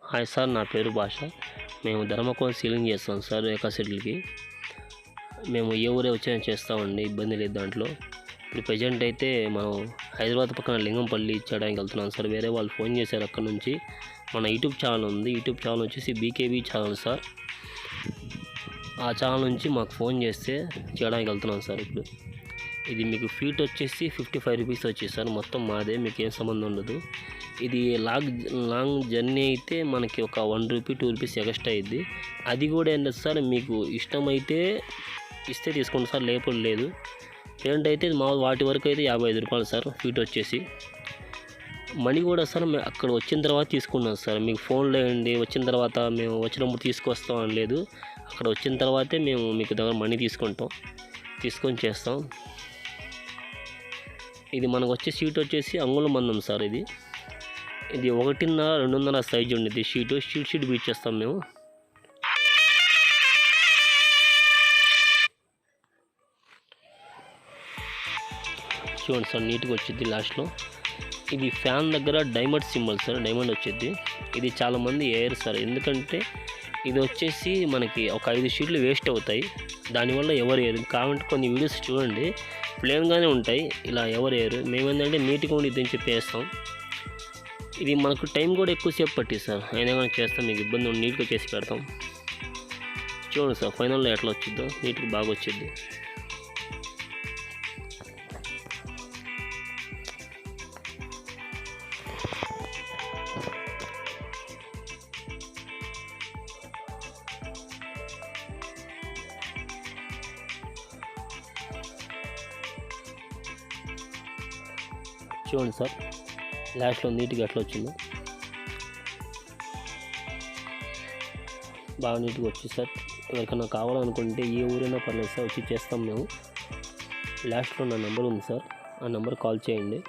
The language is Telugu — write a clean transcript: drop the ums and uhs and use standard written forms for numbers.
హాయ్ సార్, నా పేరు భాష. మేము ధర్మకోల్ సీలింగ్ చేస్తాం సార్ రేఖా షెడ్లకి. మేము ఏ ఊరే వచ్చాయని చేస్తామండి, ఇబ్బంది లేదు దాంట్లో. ఇప్పుడు ప్రజెంట్ అయితే మనం హైదరాబాద్ పక్కన లింగంపల్లి చేయడానికి వెళ్తున్నాం సార్. వేరే వాళ్ళు ఫోన్ చేశారు అక్కడ నుంచి. మన యూట్యూబ్ ఛానల్ ఉంది, యూట్యూబ్ ఛానల్ వచ్చేసి బీకేబీ ఛానల్ సార్. ఆ ఛానల్ నుంచి మాకు ఫోన్ చేస్తే చేయడానికి వెళ్తున్నాం సార్. ఇప్పుడు ఇది మీకు ఫీట్ వచ్చేసి 55 రూపీస్ వచ్చేసి సార్. మొత్తం మాదే, మీకు ఏం సంబంధం ఉండదు. ఇది లాంగ్ జర్నీ అయితే మనకి ఒక 1 రూపీ 2 రూపీస్ ఎక్స్ట్రా అయ్యిద్ది. అది కూడా ఏంటంటే సార్, మీకు ఇష్టమైతే ఇస్తే తీసుకోండి సార్, లేకపోతే లేదు. పేమెంట్ అయితే వాటి వరకు అయితే 55 రూపాయలు సార్ ఫీట్ వచ్చేసి. మనీ కూడా సార్ మేము అక్కడ వచ్చిన తర్వాత తీసుకున్నాం సార్. మీకు ఫోన్లో అండి వచ్చిన తర్వాత మేము వచ్చినప్పుడు తీసుకొస్తాం అని లేదు. అక్కడ వచ్చిన తర్వాతే మేము మీకు దగ్గర మనీ తీసుకొని చేస్తాం. ఇది మనకు వచ్చే షీట్ వచ్చేసి అంగుళం మందం సార్. ఇది 1.5 2.5 సైజు ఉండేది షీట్ బీట్ చేస్తాం మేము. చూడండి సార్, నీట్గా వచ్చింది లాస్ట్లో. ఇది ఫ్యాన్ దగ్గర డైమండ్ సింబల్ సార్, డైమండ్ వచ్చింది. ఇది చాలామంది వేయరు సార్, ఎందుకంటే ఇది వచ్చేసి మనకి ఒక 5 షీట్లు వేస్ట్ అవుతాయి. దానివల్ల ఎవరు వేయరు. కావాలంటే కొన్ని వీడియోస్ చూడండి, ప్లేన్గానే ఉంటాయి, ఇలా ఎవరు వేయరు. మేమేంటంటే నీట్గా ఉండి ఇదని చెప్పి వేస్తాం. ఇది మనకు టైం కూడా ఎక్కువసేపు పట్టింది సార్, అయినా కానీ చేస్తాం. మీకు ఇబ్బంది ఉండి నీట్గా చేసి పెడతాం. చూడండి సార్, ఫైనల్లో ఎట్లా వచ్చిద్దో, నీట్గా బాగా వచ్చిద్ది. చూడండి సార్, లాస్ట్లో నీట్గా ఎట్లా వచ్చిందో, బాగా నీట్గా వచ్చింది సార్. ఎవరికైనా కావాలనుకుంటే ఏ ఊరైనా పర్లేదు సార్, వచ్చి చేస్తాం మేము. లాస్ట్లో నా నెంబర్ ఉంది సార్, ఆ నెంబర్ కాల్ చేయండి.